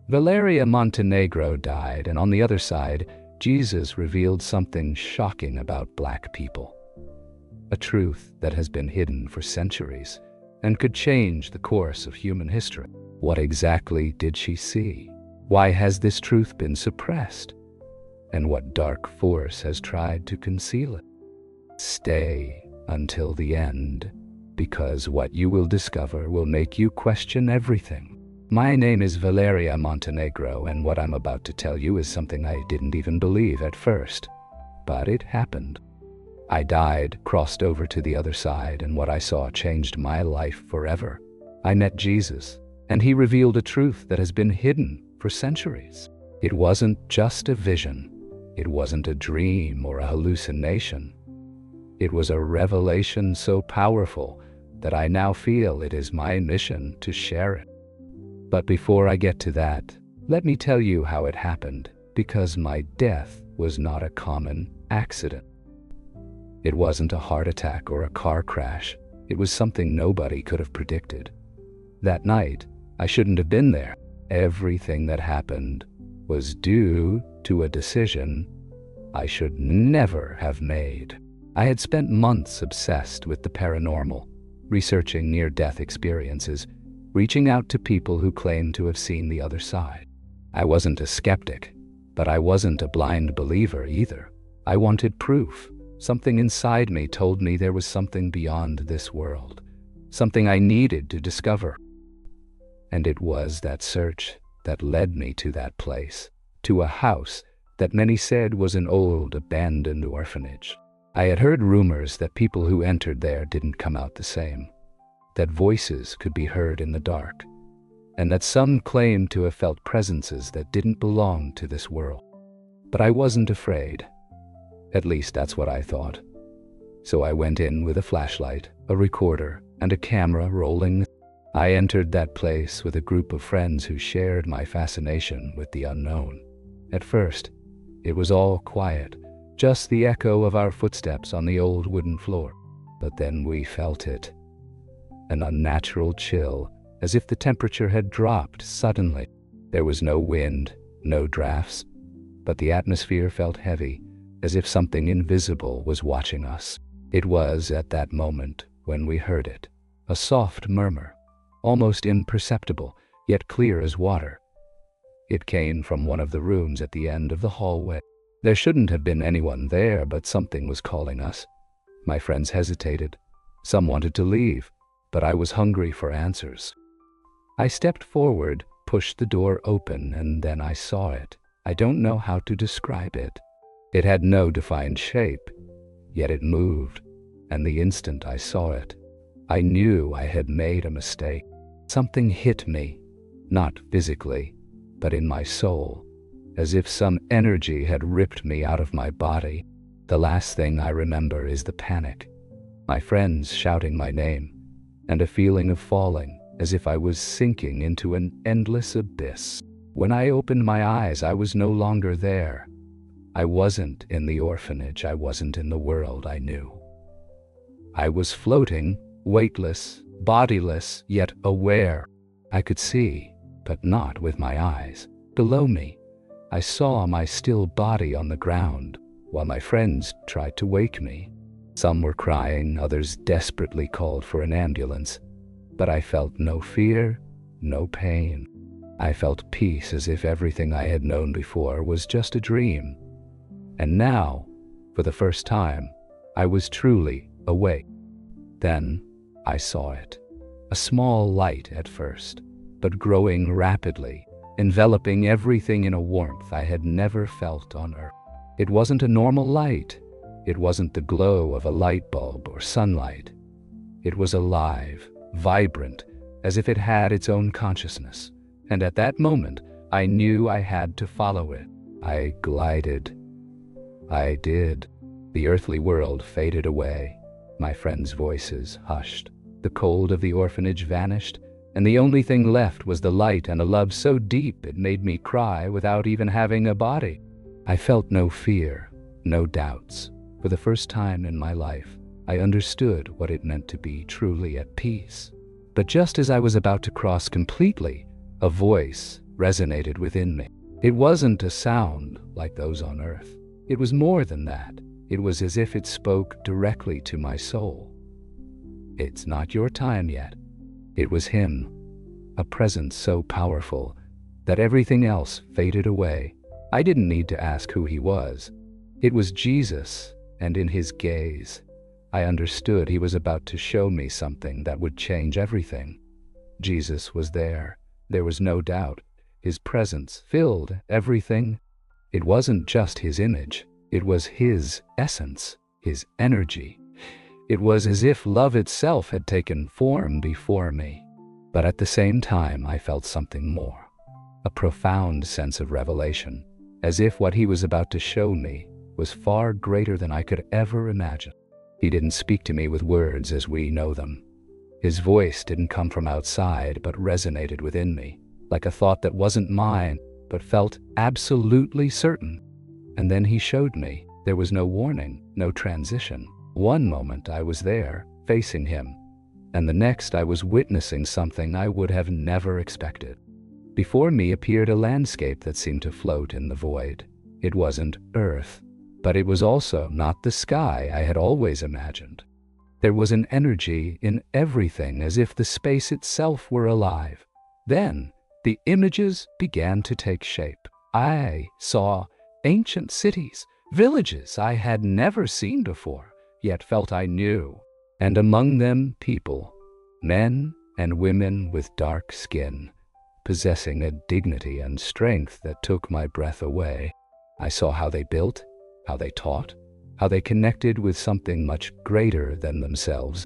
Valeria Montenegro died, and on the other side, Jesus revealed something shocking about Black people. A truth that has been hidden for centuries and could change the course of human history. What exactly did she see? Why has this truth been suppressed? And what dark force has tried to conceal it? Stay until the end, because what you will discover will make you question everything. My name is Valeria Montenegro, and what I'm about to tell you is something I didn't even believe at first. But it happened. I died, crossed over to the other side, and what I saw changed my life forever. I met Jesus, and he revealed a truth that has been hidden for centuries. It wasn't just a vision. It wasn't a dream or a hallucination. It was a revelation so powerful that I now feel it is my mission to share it. But before I get to that, let me tell you how it happened, because my death was not a common accident. It wasn't a heart attack or a car crash. It was something nobody could have predicted. That night, I shouldn't have been there. Everything that happened was due to a decision I should never have made. I had spent months obsessed with the paranormal, researching near-death experiences, reaching out to people who claimed to have seen the other side. I wasn't a skeptic, but I wasn't a blind believer either. I wanted proof. Something inside me told me there was something beyond this world, something I needed to discover. And it was that search that led me to that place, to a house that many said was an old, abandoned orphanage. I had heard rumors that people who entered there didn't come out the same, that voices could be heard in the dark, and that some claimed to have felt presences that didn't belong to this world. But I wasn't afraid. At least that's what I thought. So I went in with a flashlight, a recorder, and a camera rolling. I entered that place with a group of friends who shared my fascination with the unknown. At first, it was all quiet, just the echo of our footsteps on the old wooden floor. But then we felt it. An unnatural chill, as if the temperature had dropped suddenly. There was no wind, no drafts, but the atmosphere felt heavy, as if something invisible was watching us. It was at that moment when we heard it, a soft murmur, almost imperceptible, yet clear as water. It came from one of the rooms at the end of the hallway. There shouldn't have been anyone there, but something was calling us. My friends hesitated. Some wanted to leave, but I was hungry for answers. I stepped forward, pushed the door open, and then I saw it. I don't know how to describe it. It had no defined shape, yet it moved, and the instant I saw it, I knew I had made a mistake. Something hit me, not physically, but in my soul, as if some energy had ripped me out of my body. The last thing I remember is the panic, my friends shouting my name, and a feeling of falling, as if I was sinking into an endless abyss. When I opened my eyes, I was no longer there. I wasn't in the orphanage. I wasn't in the world I knew. I was floating, weightless, bodiless, yet aware. I could see, but not with my eyes. Below me, I saw my still body on the ground, while my friends tried to wake me. Some were crying, others desperately called for an ambulance. But I felt no fear, no pain. I felt peace, as if everything I had known before was just a dream. And now, for the first time, I was truly awake. Then I saw it. A small light at first, but growing rapidly, enveloping everything in a warmth I had never felt on Earth. It wasn't a normal light. It wasn't the glow of a light bulb or sunlight. It was alive, vibrant, as if it had its own consciousness. And at that moment, I knew I had to follow it. I glided. I did. The earthly world faded away. My friends' voices hushed. The cold of the orphanage vanished, and the only thing left was the light and a love so deep it made me cry without even having a body. I felt no fear, no doubts. For the first time in my life, I understood what it meant to be truly at peace. But just as I was about to cross completely, a voice, resonated within me. It wasn't a sound like those on earth. It was more than that. It was as if it spoke directly to my soul. "It's not your time yet." It was him, a presence so powerful that everything else faded away. I didn't need to ask who he was. It was Jesus, and in his gaze, I understood he was about to show me something that would change everything. Jesus was there. There was no doubt. His presence filled everything. It wasn't just his image. It was his essence, his energy. It was as if love itself had taken form before me. But at the same time, I felt something more. A profound sense of revelation, as if what he was about to show me was far greater than I could ever imagine. He didn't speak to me with words as we know them. His voice didn't come from outside, but resonated within me, like a thought that wasn't mine, but felt absolutely certain. And then he showed me. There was no warning, no transition. One moment I was there, facing him, and the next I was witnessing something I would have never expected. Before me appeared a landscape that seemed to float in the void. It wasn't Earth, but it was also not the sky I had always imagined. There was an energy in everything, as if the space itself were alive. Then the images began to take shape. I saw ancient cities, villages I had never seen before, yet felt I knew, and among them people, men and women with dark skin, possessing a dignity and strength that took my breath away. I saw how they built, how they taught, how they connected with something much greater than themselves.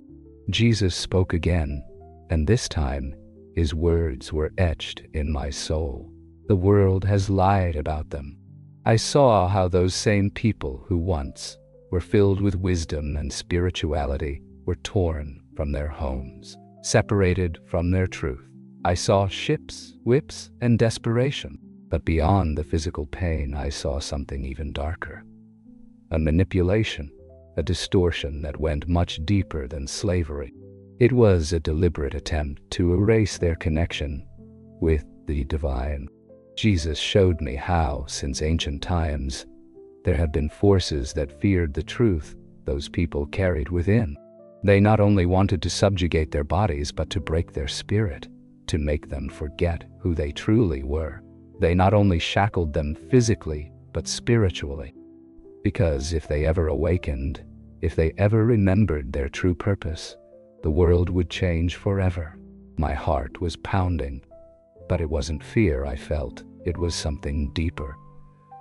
Jesus spoke again, and this time his words were etched in my soul. The world has lied about them. I saw how those same people who once were filled with wisdom and spirituality were torn from their homes, separated from their truth. I saw ships, whips, and desperation. But beyond the physical pain, I saw something even darker. A manipulation, a distortion that went much deeper than slavery. It was a deliberate attempt to erase their connection with the divine. Jesus showed me how, since ancient times, there have been forces that feared the truth those people carried within. They not only wanted to subjugate their bodies, but to break their spirit, to make them forget who they truly were. They not only shackled them physically, but spiritually. Because if they ever awakened, if they ever remembered their true purpose, the world would change forever. My heart was pounding, but it wasn't fear I felt. It was something deeper,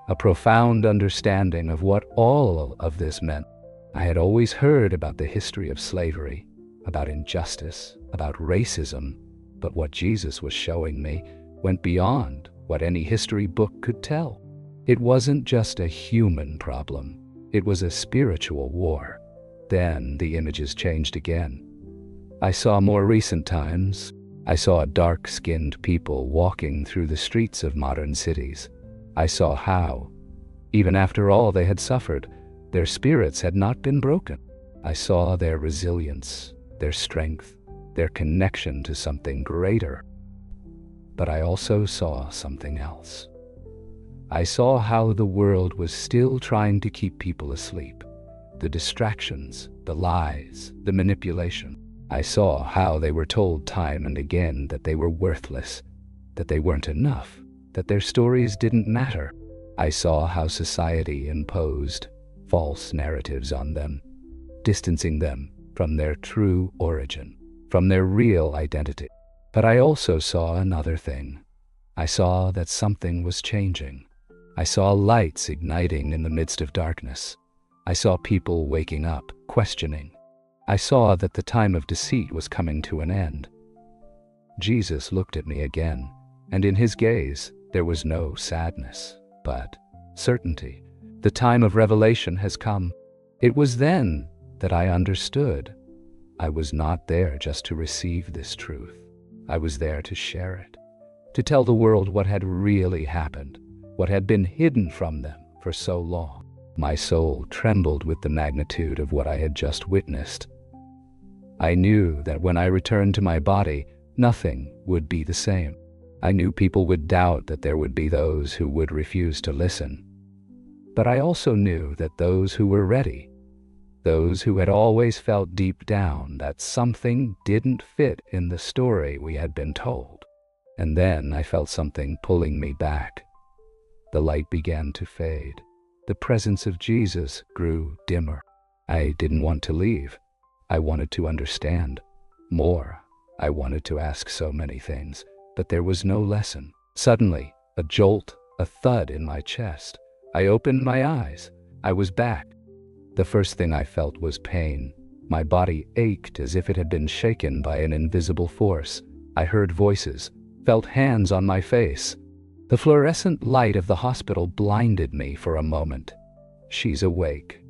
a profound understanding of what all of this meant. I had always heard about the history of slavery, about injustice, about racism, but what Jesus was showing me went beyond what any history book could tell. It wasn't just a human problem. It was a spiritual war. Then the images changed again. I saw more recent times. I saw dark-skinned people walking through the streets of modern cities. I saw how, even after all they had suffered, their spirits had not been broken. I saw their resilience, their strength, their connection to something greater. But I also saw something else. I saw how the world was still trying to keep people asleep. The distractions, the lies, the manipulation. I saw how they were told time and again that they were worthless, that they weren't enough, that their stories didn't matter. I saw how society imposed false narratives on them, distancing them from their true origin, from their real identity. But I also saw another thing. I saw that something was changing. I saw lights igniting in the midst of darkness. I saw people waking up, questioning. I saw that the time of deceit was coming to an end. Jesus looked at me again, and in his gaze there was no sadness, but certainty. The time of revelation has come. It was then that I understood. I was not there just to receive this truth. I was there to share it, to tell the world what had really happened, what had been hidden from them for so long. My soul trembled with the magnitude of what I had just witnessed. I knew that when I returned to my body, nothing would be the same. I knew people would doubt, that there would be those who would refuse to listen. But I also knew that those who were ready, those who had always felt deep down that something didn't fit in the story we had been told. And then I felt something pulling me back. The light began to fade. The presence of Jesus grew dimmer. I didn't want to leave. I wanted to understand more. I wanted to ask so many things, but there was no lesson. Suddenly, a jolt, a thud in my chest. I opened my eyes. I was back. The first thing I felt was pain. My body ached as if it had been shaken by an invisible force. I heard voices, felt hands on my face. The fluorescent light of the hospital blinded me for a moment. She's awake.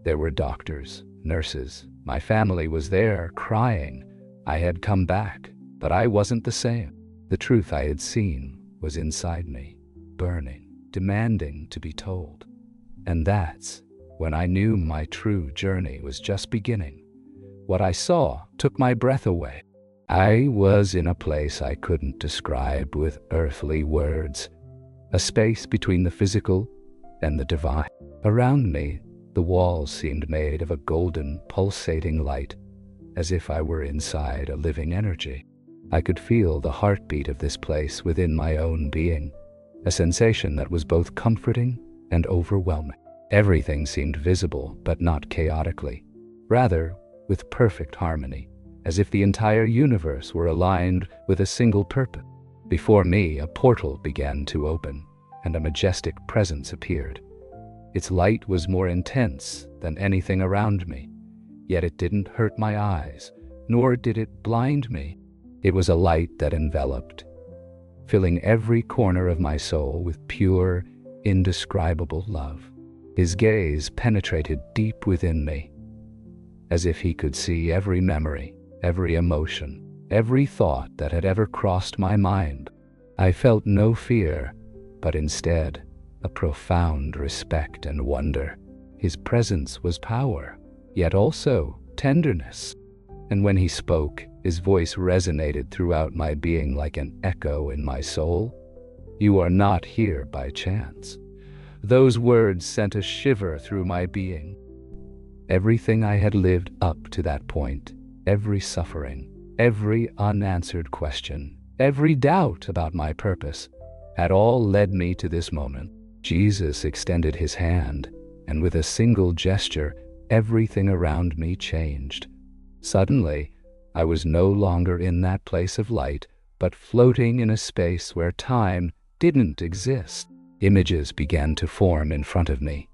There were doctors, nurses. My family was there, crying. I had come back, but I wasn't the same. The truth I had seen was inside me, burning, demanding to be told. And that's when I knew my true journey was just beginning. What I saw took my breath away. I was in a place I couldn't describe with earthly words, a space between the physical and the divine. Around me, the walls seemed made of a golden, pulsating light, as if I were inside a living energy. I could feel the heartbeat of this place within my own being, a sensation that was both comforting and overwhelming. Everything seemed visible, but not chaotically, rather with perfect harmony, as if the entire universe were aligned with a single purpose. Before me, a portal began to open, and a majestic presence appeared. Its light was more intense than anything around me, yet it didn't hurt my eyes, nor did it blind me. It was a light that enveloped, filling every corner of my soul with pure, indescribable love. His gaze penetrated deep within me, as if he could see every memory, every emotion, every thought that had ever crossed my mind. I felt no fear, but instead a profound respect and wonder. His presence was power, yet also tenderness. And when he spoke, his voice resonated throughout my being like an echo in my soul. "You are not here by chance." Those words sent a shiver through my being. Everything I had lived up to that point, every suffering, every unanswered question, every doubt about my purpose, had all led me to this moment. Jesus extended his hand, and with a single gesture, everything around me changed. Suddenly, I was no longer in that place of light, but floating in a space where time didn't exist. Images began to form in front of me.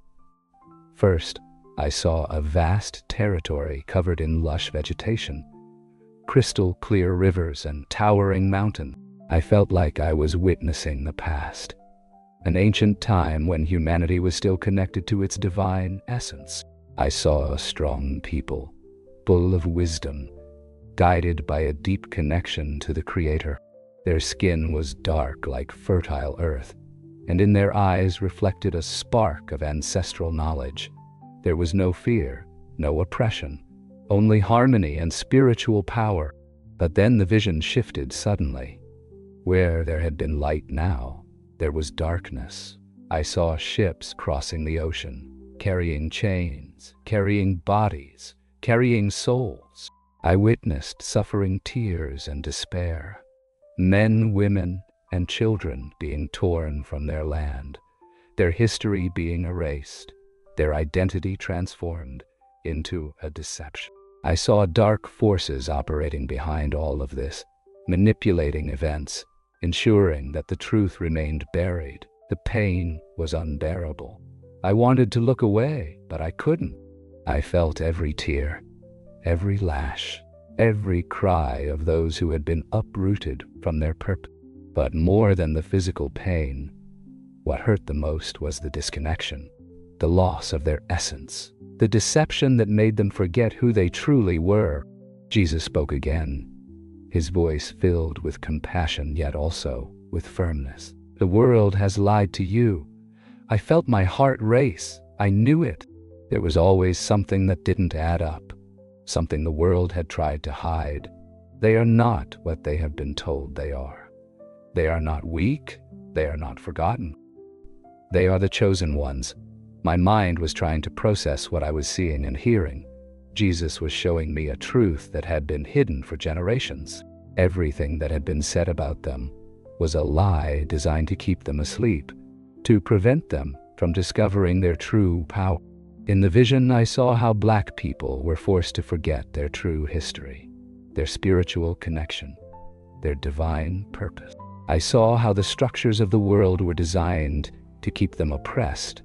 First, I saw a vast territory covered in lush vegetation, crystal clear rivers and towering mountains. I felt like I was witnessing the past, an ancient time when humanity was still connected to its divine essence. I saw a strong people, full of wisdom, guided by a deep connection to the Creator. Their skin was dark like fertile earth, and in their eyes reflected a spark of ancestral knowledge. There was no fear, no oppression, only harmony and spiritual power. But then the vision shifted suddenly. Where there had been light now, there was darkness. I saw ships crossing the ocean, carrying chains, carrying bodies, carrying souls. I witnessed suffering tears and despair, men, women, and children being torn from their land, their history being erased, their identity transformed into a deception. I saw dark forces operating behind all of this, manipulating events, ensuring that the truth remained buried. The pain was unbearable. I wanted to look away, but I couldn't. I felt every tear, every lash, every cry of those who had been uprooted from their purpose. But more than the physical pain, what hurt the most was the disconnection, the loss of their essence, the deception that made them forget who they truly were. Jesus spoke again, his voice filled with compassion yet also with firmness. "The world has lied to you." I felt my heart race. I knew it. There was always something that didn't add up, something the world had tried to hide. They are not what they have been told they are. They are not weak. They are not forgotten. They are the chosen ones. My mind was trying to process what I was seeing and hearing. Jesus was showing me a truth that had been hidden for generations. Everything that had been said about them was a lie designed to keep them asleep, to prevent them from discovering their true power. In the vision, I saw how Black people were forced to forget their true history, their spiritual connection, their divine purpose. I saw how the structures of the world were designed to keep them oppressed,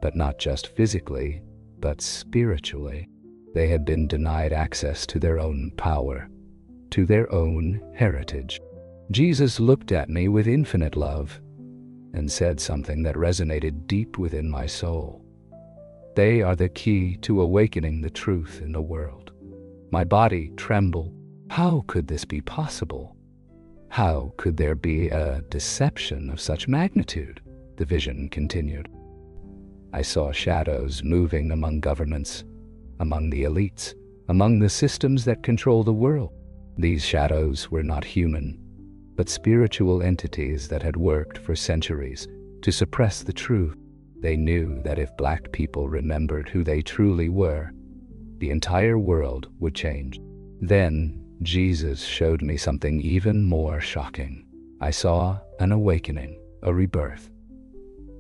but not just physically, but spiritually. They had been denied access to their own power, to their own heritage. Jesus looked at me with infinite love and said something that resonated deep within my soul. They are the key to awakening the truth in the world. My body trembled. How could this be possible? How could there be a deception of such magnitude? The vision continued. I saw shadows moving among governments, among the elites, among the systems that control the world. These shadows were not human, but spiritual entities that had worked for centuries to suppress the truth. They knew that if Black people remembered who they truly were, the entire world would change. Then Jesus showed me something even more shocking. I saw an awakening, a rebirth.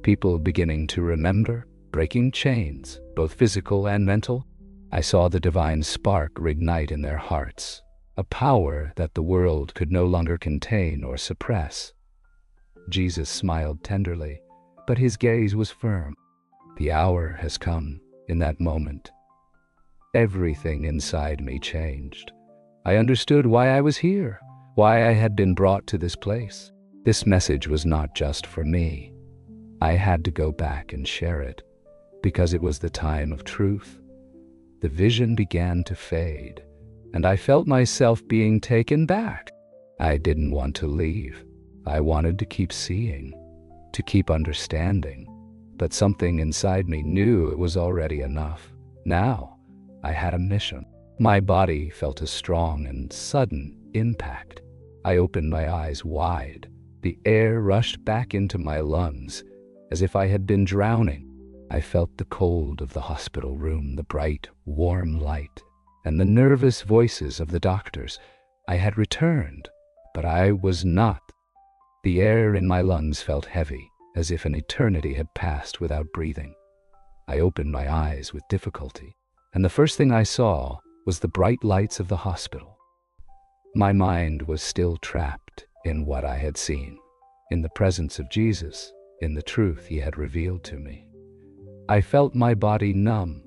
People beginning to remember, breaking chains, both physical and mental. I saw the divine spark reignite in their hearts, a power that the world could no longer contain or suppress. Jesus smiled tenderly, but his gaze was firm. The hour has come. In that moment, everything inside me changed. I understood why I was here, why I had been brought to this place. This message was not just for me. I had to go back and share it, because it was the time of truth. The vision began to fade, and I felt myself being taken back. I didn't want to leave. I wanted to keep seeing, to keep understanding, but something inside me knew it was already enough. Now, I had a mission. My body felt a strong and sudden impact. I opened my eyes wide. The air rushed back into my lungs, as if I had been drowning. I felt the cold of the hospital room, the bright, warm light, and the nervous voices of the doctors. I had returned, but I was not. The air in my lungs felt heavy, as if an eternity had passed without breathing. I opened my eyes with difficulty, and the first thing I saw was the bright lights of the hospital. My mind was still trapped in what I had seen, in the presence of Jesus, in the truth he had revealed to me. I felt my body numb,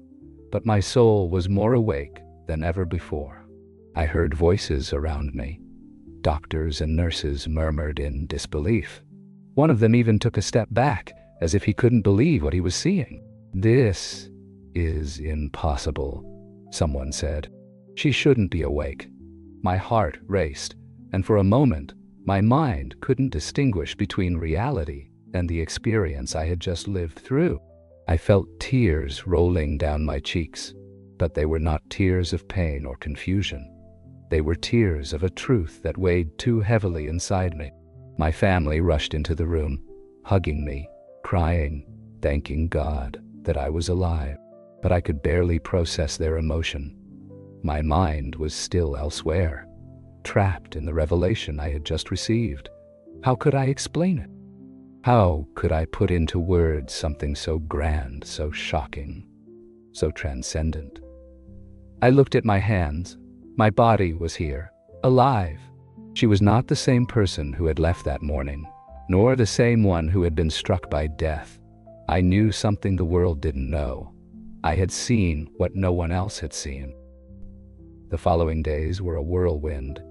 but my soul was more awake than ever before. I heard voices around me. Doctors and nurses murmured in disbelief. One of them even took a step back, as if he couldn't believe what he was seeing. "This is impossible," someone said. "She shouldn't be awake." My heart raced, and for a moment, my mind couldn't distinguish between reality and the experience I had just lived through. I felt tears rolling down my cheeks, but they were not tears of pain or confusion. They were tears of a truth that weighed too heavily inside me. My family rushed into the room, hugging me, crying, thanking God that I was alive, but I could barely process their emotion. My mind was still elsewhere, trapped in the revelation I had just received. How could I explain it? How could I put into words something so grand, so shocking, so transcendent? I looked at my hands. My body was here, alive. She was not the same person who had left that morning, nor the same one who had been struck by death. I knew something the world didn't know. I had seen what no one else had seen. The following days were a whirlwind.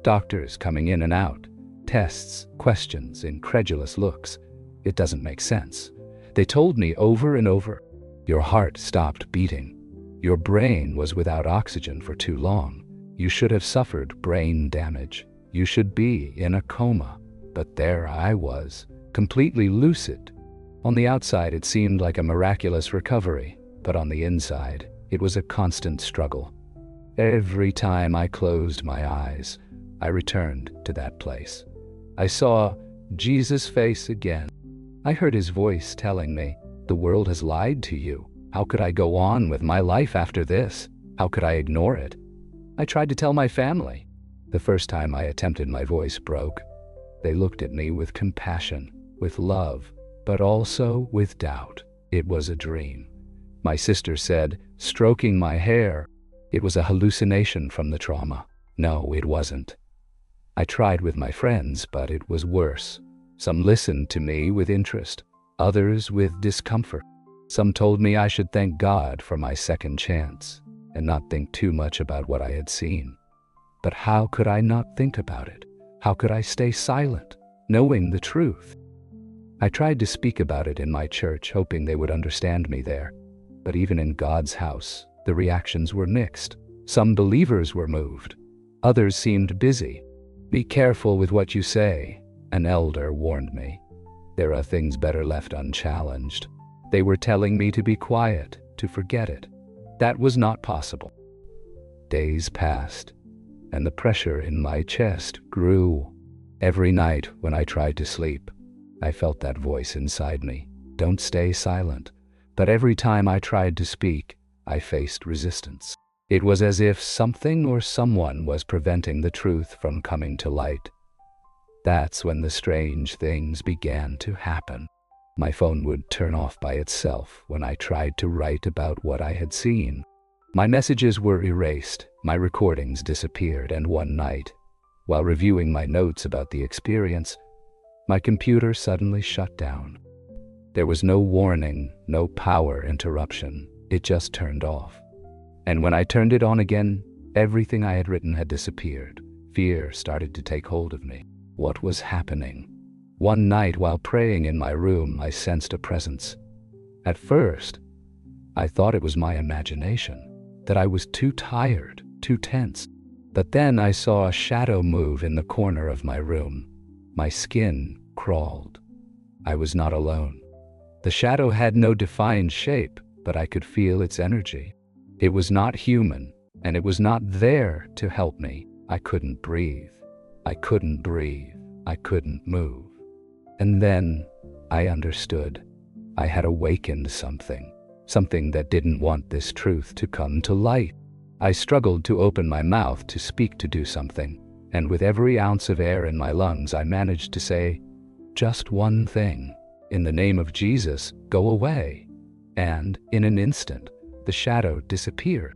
Doctors coming in and out, tests, questions, incredulous looks. "It doesn't make sense." They told me over and over, "Your heart stopped beating. Your brain was without oxygen for too long. You should have suffered brain damage. You should be in a coma." But there I was, completely lucid. On the outside, it seemed like a miraculous recovery, but on the inside, it was a constant struggle. Every time I closed my eyes, I returned to that place. I saw Jesus' face again. I heard his voice telling me, "The world has lied to you. How could I go on with my life after this? How could I ignore it?" I tried to tell my family. The first time I attempted, my voice broke. They looked at me with compassion, with love, but also with doubt. It was a dream. My sister said, stroking my hair, it was a hallucination from the trauma. No, it wasn't. I tried with my friends, but it was worse. Some listened to me with interest, others with discomfort. Some told me I should thank God for my second chance and not think too much about what I had seen. But how could I not think about it? How could I stay silent, knowing the truth? I tried to speak about it in my church, hoping they would understand me there. But even in God's house, the reactions were mixed. Some believers were moved. Others seemed busy. "Be careful with what you say," an elder warned me. "There are things better left unchallenged." They were telling me to be quiet, to forget it. That was not possible. Days passed, and the pressure in my chest grew. Every night when I tried to sleep, I felt that voice inside me, "Don't stay silent." But every time I tried to speak, I faced resistance. It was as if something or someone was preventing the truth from coming to light. That's when the strange things began to happen. My phone would turn off by itself when I tried to write about what I had seen. My messages were erased, my recordings disappeared, and one night, while reviewing my notes about the experience, my computer suddenly shut down. There was no warning, no power interruption. It just turned off. And when I turned it on again, everything I had written had disappeared. Fear started to take hold of me. What was happening? One night while praying in my room, I sensed a presence. At first, I thought it was my imagination, that I was too tired, too tense. But then I saw a shadow move in the corner of my room. My skin crawled. I was not alone. The shadow had no defined shape, but I could feel its energy. It was not human, and it was not there to help me. I couldn't breathe. I couldn't breathe. I couldn't move. And then I understood. I had awakened something that didn't want this truth to come to light. I struggled to open my mouth, to speak, to do something, and with every ounce of air in my lungs, I managed to say, "Just one thing. In the name of Jesus, go away." And in an instant, the shadow disappeared.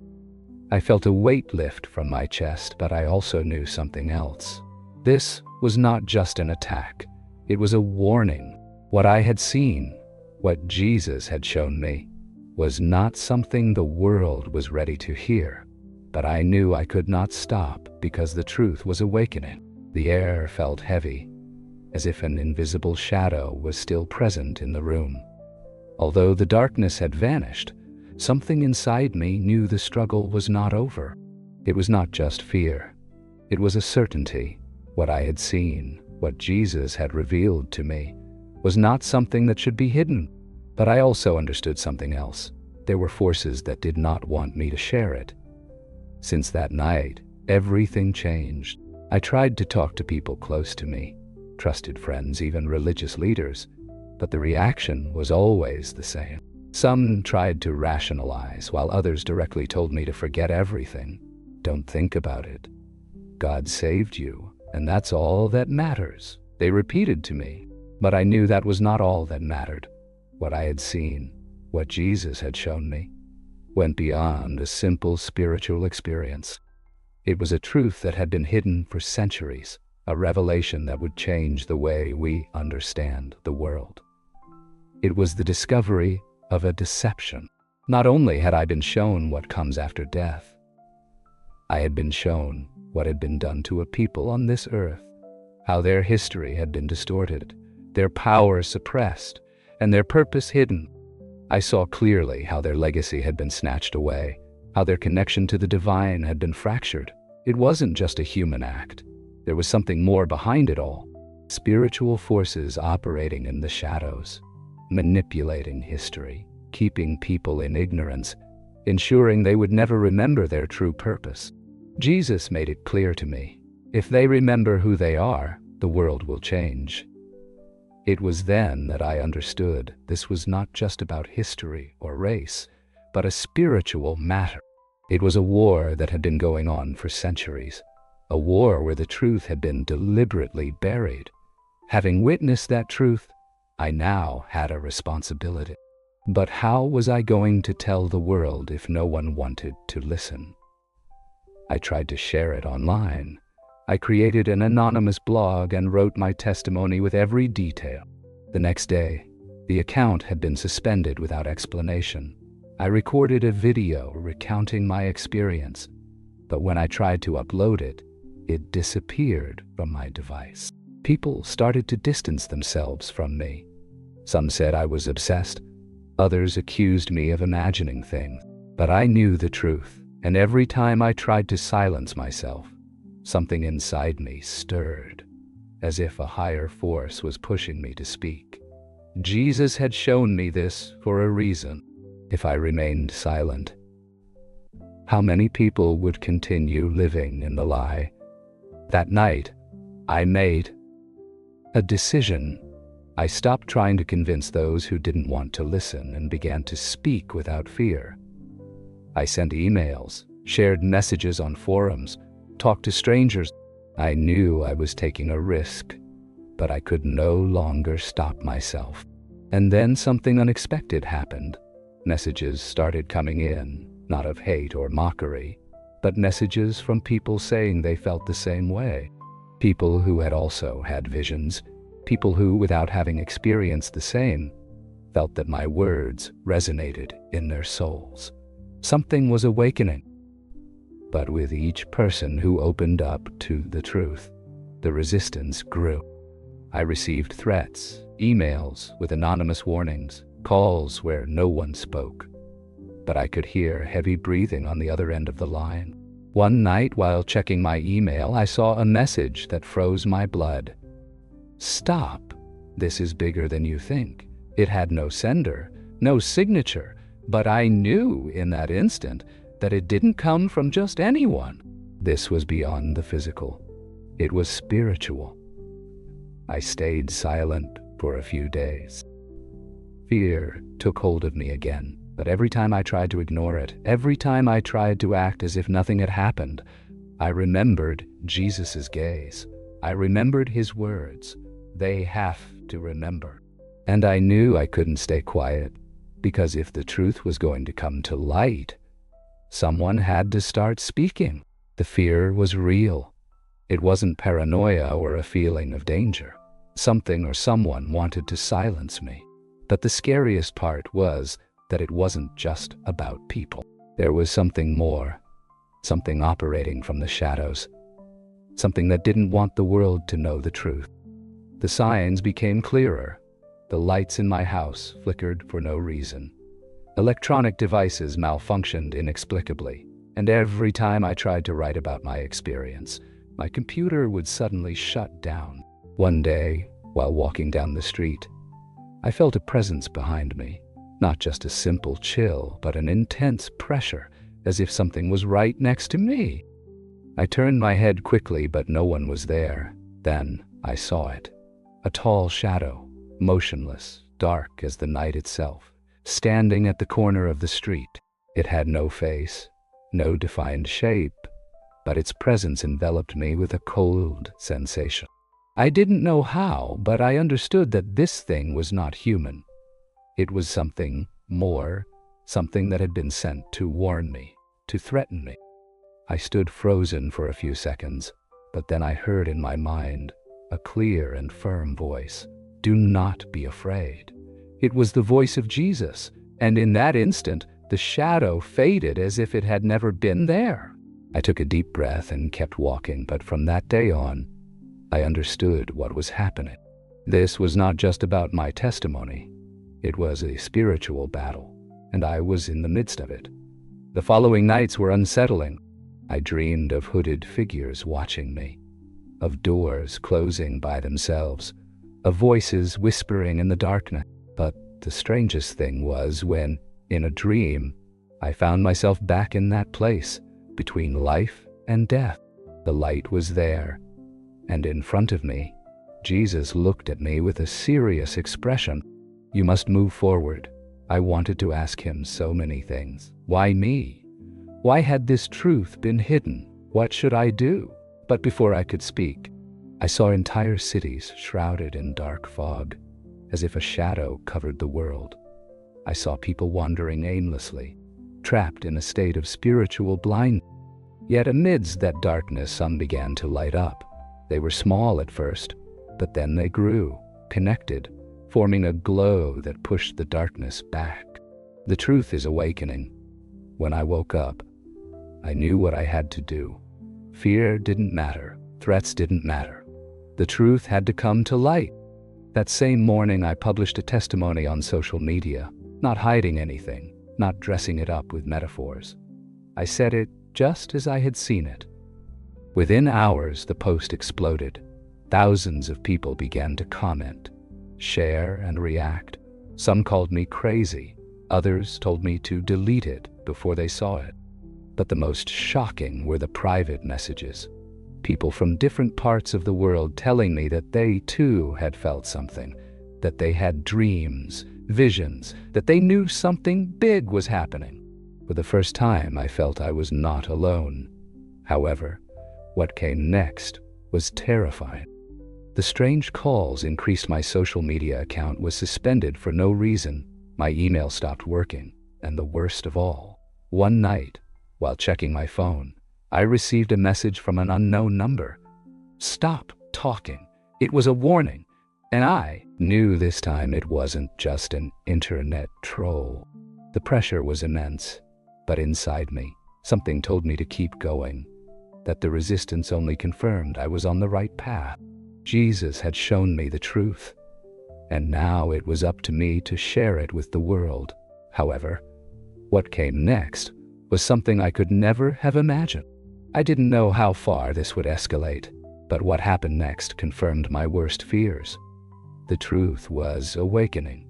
I felt a weight lift from my chest, but I also knew something else. This was not just an attack. It was a warning. What I had seen, what Jesus had shown me, was not something the world was ready to hear. But I knew I could not stop because the truth was awakening. The air felt heavy, as if an invisible shadow was still present in the room. Although the darkness had vanished, something inside me knew the struggle was not over. It was not just fear. It was a certainty. What I had seen, what Jesus had revealed to me, was not something that should be hidden. But I also understood something else. There were forces that did not want me to share it. Since that night, everything changed. I tried to talk to people close to me, trusted friends, even religious leaders, but the reaction was always the same. Some tried to rationalize, while others directly told me to forget everything. Don't think about it. God saved you, and that's all that matters, they repeated to me. But I knew that was not all that mattered. What I had seen, what Jesus had shown me, went beyond a simple spiritual experience. It was a truth that had been hidden for centuries, a revelation that would change the way we understand the world. It was the discovery of a deception. Not only had I been shown what comes after death, I had been shown what had been done to a people on this earth, how their history had been distorted, their power suppressed, and their purpose hidden. I saw clearly how their legacy had been snatched away, how their connection to the divine had been fractured. It wasn't just a human act. There was something more behind it all. Spiritual forces operating in the shadows, manipulating history, keeping people in ignorance, ensuring they would never remember their true purpose. Jesus made it clear to me, if they remember who they are, the world will change. It was then that I understood this was not just about history or race, but a spiritual matter. It was a war that had been going on for centuries, a war where the truth had been deliberately buried. Having witnessed that truth, I now had a responsibility. But how was I going to tell the world if no one wanted to listen? I tried to share it online. I created an anonymous blog and wrote my testimony with every detail. The next day, the account had been suspended without explanation. I recorded a video recounting my experience, but when I tried to upload it, it disappeared from my device. People started to distance themselves from me. Some said I was obsessed. Others accused me of imagining things. But I knew the truth, and every time I tried to silence myself, something inside me stirred, as if a higher force was pushing me to speak. Jesus had shown me this for a reason. If I remained silent, how many people would continue living in the lie? That night, I made a decision. I stopped trying to convince those who didn't want to listen and began to speak without fear. I sent emails, shared messages on forums, talked to strangers. I knew I was taking a risk, but I could no longer stop myself. And then something unexpected happened. Messages started coming in, not of hate or mockery, but messages from people saying they felt the same way. People who had also had visions, people who, without having experienced the same, felt that my words resonated in their souls. Something was awakening. But with each person who opened up to the truth, the resistance grew. I received threats, emails with anonymous warnings, calls where no one spoke. But I could hear heavy breathing on the other end of the line. One night, while checking my email, I saw a message that froze my blood. Stop. This is bigger than you think. It had no sender, no signature, but I knew in that instant that it didn't come from just anyone. This was beyond the physical. It was spiritual. I stayed silent for a few days. Fear took hold of me again, but every time I tried to ignore it, every time I tried to act as if nothing had happened, I remembered Jesus' gaze. I remembered his words. They have to remember. And I knew I couldn't stay quiet, because if the truth was going to come to light, someone had to start speaking. The fear was real. It wasn't paranoia or a feeling of danger. Something or someone wanted to silence me. But the scariest part was that it wasn't just about people. There was something more, something operating from the shadows, something that didn't want the world to know the truth. The signs became clearer. The lights in my house flickered for no reason. Electronic devices malfunctioned inexplicably, and every time I tried to write about my experience, my computer would suddenly shut down. One day, while walking down the street, I felt a presence behind me, not just a simple chill, but an intense pressure, as if something was right next to me. I turned my head quickly, but no one was there. Then I saw it. A tall shadow, motionless, dark as the night itself, standing at the corner of the street. It had no face, no defined shape, but its presence enveloped me with a cold sensation. I didn't know how, but I understood that this thing was not human. It was something more, something that had been sent to warn me, to threaten me. I stood frozen for a few seconds, but then I heard in my mind a clear and firm voice. Do not be afraid. It was the voice of Jesus, and in that instant, the shadow faded as if it had never been there. I took a deep breath and kept walking, but from that day on, I understood what was happening. This was not just about my testimony. It was a spiritual battle, and I was in the midst of it. The following nights were unsettling. I dreamed of hooded figures watching me, of doors closing by themselves, of voices whispering in the darkness. But the strangest thing was when, in a dream, I found myself back in that place, between life and death. The light was there, and in front of me, Jesus looked at me with a serious expression. "You must move forward." I wanted to ask him so many things. Why me? Why had this truth been hidden? What should I do? But before I could speak, I saw entire cities shrouded in dark fog, as if a shadow covered the world. I saw people wandering aimlessly, trapped in a state of spiritual blindness. Yet amidst that darkness, some began to light up. They were small at first, but then they grew, connected, forming a glow that pushed the darkness back. The truth is awakening. When I woke up, I knew what I had to do. Fear didn't matter. Threats didn't matter. The truth had to come to light. That same morning, I published a testimony on social media, not hiding anything, not dressing it up with metaphors. I said it just as I had seen it. Within hours, the post exploded. Thousands of people began to comment, share, and react. Some called me crazy. Others told me to delete it before they saw it. But the most shocking were the private messages. People from different parts of the world telling me that they too had felt something, that they had dreams, visions, that they knew something big was happening. For the first time, I felt I was not alone. However, what came next was terrifying. The strange calls increased. My social media account was suspended for no reason. My email stopped working. And the worst of all, one night, while checking my phone, I received a message from an unknown number. "Stop talking." It was a warning, and I knew this time it wasn't just an internet troll. The pressure was immense, but inside me, something told me to keep going, that the resistance only confirmed I was on the right path. Jesus had shown me the truth, and now it was up to me to share it with the world. However, what came next was something I could never have imagined. I didn't know how far this would escalate, but what happened next confirmed my worst fears. The truth was awakening,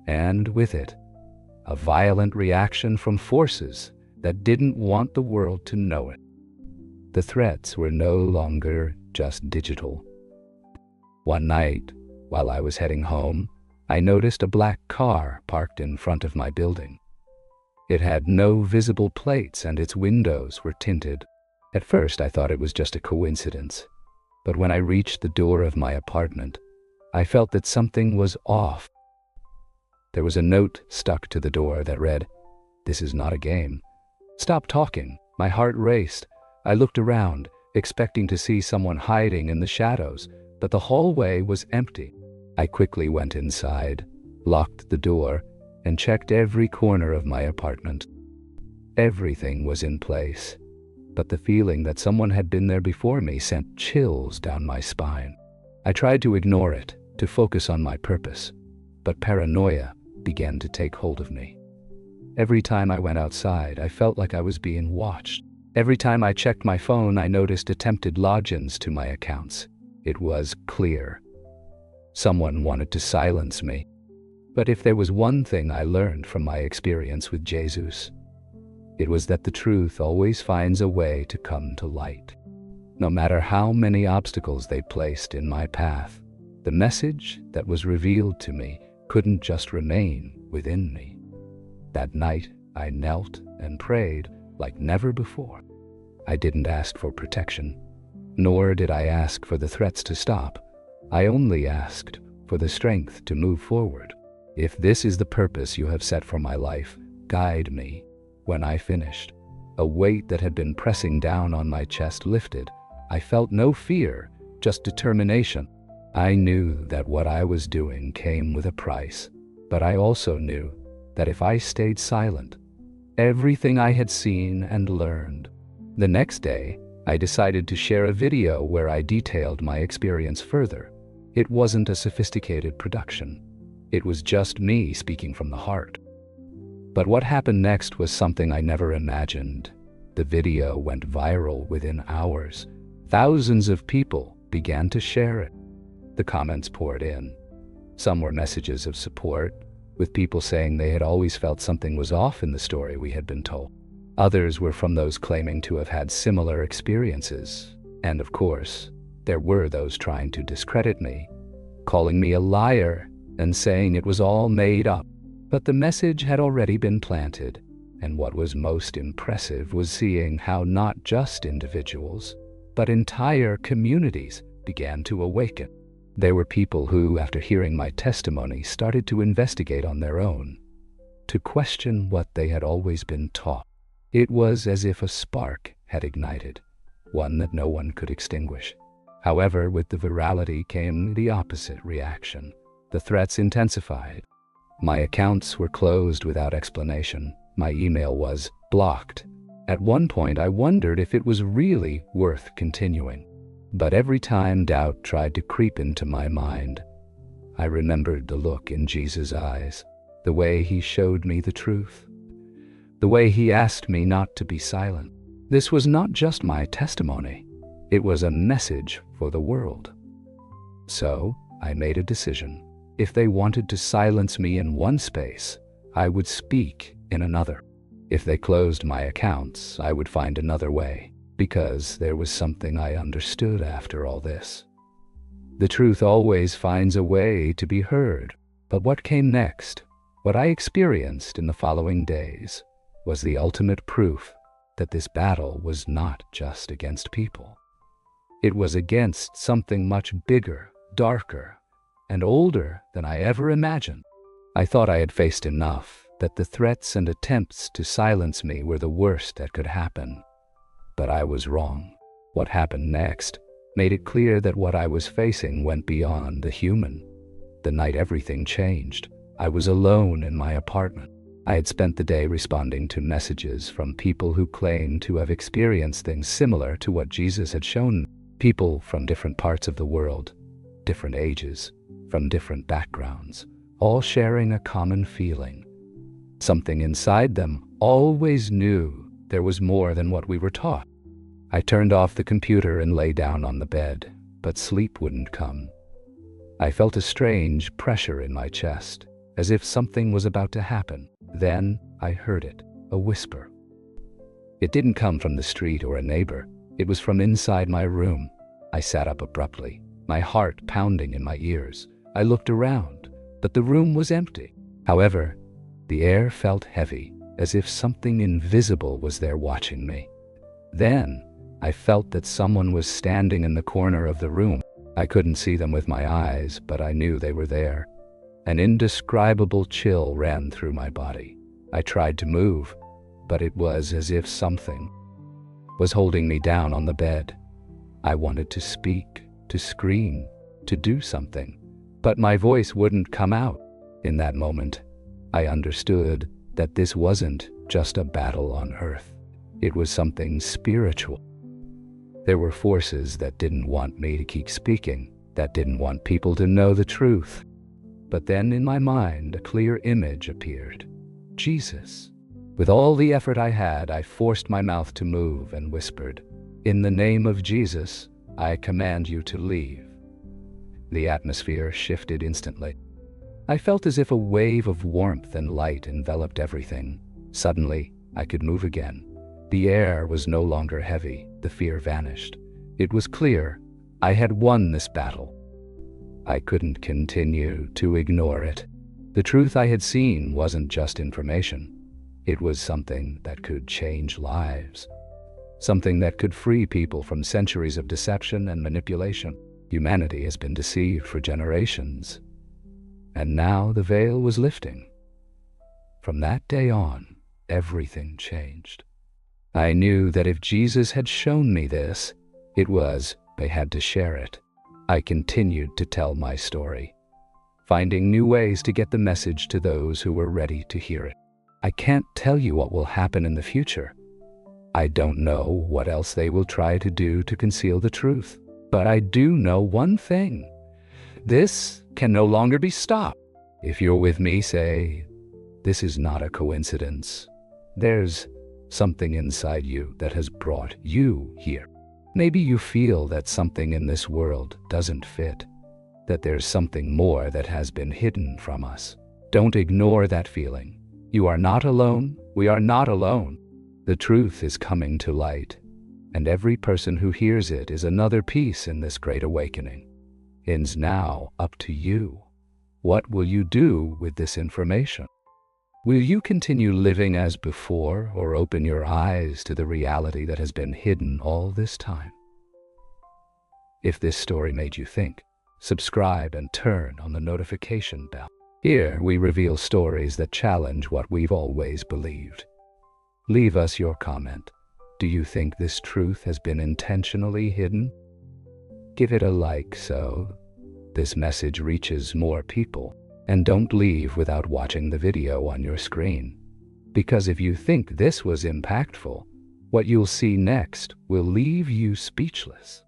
and with it, a violent reaction from forces that didn't want the world to know it. The threats were no longer just digital. One night, while I was heading home, I noticed a black car parked in front of my building. It had no visible plates and its windows were tinted. At first, I thought it was just a coincidence, but when I reached the door of my apartment, I felt that something was off. There was a note stuck to the door that read, "This is not a game. Stop talking." My heart raced. I looked around, expecting to see someone hiding in the shadows, but the hallway was empty. I quickly went inside, locked the door, and checked every corner of my apartment. Everything was in place, but the feeling that someone had been there before me sent chills down my spine. I tried to ignore it, to focus on my purpose, but paranoia began to take hold of me. Every time I went outside, I felt like I was being watched. Every time I checked my phone, I noticed attempted logins to my accounts. It was clear. Someone wanted to silence me. But if there was one thing I learned from my experience with Jesus, it was that the truth always finds a way to come to light. No matter how many obstacles they placed in my path, the message that was revealed to me couldn't just remain within me. That night, I knelt and prayed like never before. I didn't ask for protection, nor did I ask for the threats to stop. I only asked for the strength to move forward. If this is the purpose you have set for my life, guide me. When I finished, a weight that had been pressing down on my chest lifted. I felt no fear, just determination. I knew that what I was doing came with a price, but I also knew that if I stayed silent, everything I had seen and learned. The next day, I decided to share a video where I detailed my experience further. It wasn't a sophisticated production. It was just me speaking from the heart. But what happened next was something I never imagined. The video went viral within hours. Thousands of people began to share it. The comments poured in. Some were messages of support, with people saying they had always felt something was off in the story we had been told. Others were from those claiming to have had similar experiences. And of course, There were those trying to discredit me, calling me a liar and saying it was all made up. But the message had already been planted, and what was most impressive was seeing how not just individuals, but entire communities began to awaken. There were people who, after hearing my testimony, started to investigate on their own, to question what they had always been taught. It was as if a spark had ignited, one that no one could extinguish. However, with the virality came the opposite reaction. The threats intensified. My accounts were closed without explanation. My email was blocked. At one point, I wondered if it was really worth continuing. But every time doubt tried to creep into my mind, I remembered the look in Jesus' eyes, the way he showed me the truth, the way he asked me not to be silent. This was not just my testimony. It was a message for the world. So I made a decision. If they wanted to silence me in one space, I would speak in another. If they closed my accounts, I would find another way, because there was something I understood after all this. The truth always finds a way to be heard. But what came next, what I experienced in the following days, was the ultimate proof that this battle was not just against people. It was against something much bigger, darker, and older than I ever imagined. I thought I had faced enough, that the threats and attempts to silence me were the worst that could happen. But I was wrong. What happened next made it clear that what I was facing went beyond the human. The night everything changed, I was alone in my apartment. I had spent the day responding to messages from people who claimed to have experienced things similar to what Jesus had shown. People from different parts of the world, different ages, from different backgrounds, all sharing a common feeling. Something inside them always knew there was more than what we were taught. I turned off the computer and lay down on the bed, but sleep wouldn't come. I felt a strange pressure in my chest, as if something was about to happen. Then I heard it, a whisper. It didn't come from the street or a neighbor. It was from inside my room. I sat up abruptly, my heart pounding in my ears. I looked around, but the room was empty. However, the air felt heavy, as if something invisible was there watching me. Then, I felt that someone was standing in the corner of the room. I couldn't see them with my eyes, but I knew they were there. An indescribable chill ran through my body. I tried to move, but it was as if something was holding me down on the bed. I wanted to speak, to scream, to do something, but my voice wouldn't come out. In that moment, I understood that this wasn't just a battle on earth. It was something spiritual. There were forces that didn't want me to keep speaking, that didn't want people to know the truth. But then in my mind, a clear image appeared. Jesus. With all the effort I had, I forced my mouth to move and whispered, "In the name of Jesus, I command you to leave." The atmosphere shifted instantly. I felt as if a wave of warmth and light enveloped everything. Suddenly, I could move again. The air was no longer heavy. The fear vanished. It was clear I had won this battle. I couldn't continue to ignore it. The truth I had seen wasn't just information. It was something that could change lives. Something that could free people from centuries of deception and manipulation. Humanity has been deceived for generations. And now the veil was lifting. From that day on, everything changed. I knew that if Jesus had shown me this, they had to share it. I continued to tell my story, finding new ways to get the message to those who were ready to hear it. I can't tell you what will happen in the future. I don't know what else they will try to do to conceal the truth. But I do know one thing. This can no longer be stopped. If you're with me, say, this is not a coincidence. There's something inside you that has brought you here. Maybe you feel that something in this world doesn't fit, that there's something more that has been hidden from us. Don't ignore that feeling. You are not alone. We are not alone. The truth is coming to light. and every person who hears it is another piece in this great awakening. It's now up to you. What will you do with this information? Will you continue living as before, or open your eyes to the reality that has been hidden all this time? If this story made you think, subscribe and turn on the notification bell. Here we reveal stories that challenge what we've always believed. Leave us your comment. Do you think this truth has been intentionally hidden? Give it a like so this message reaches more people. And don't leave without watching the video on your screen. Because if you think this was impactful, what you'll see next will leave you speechless.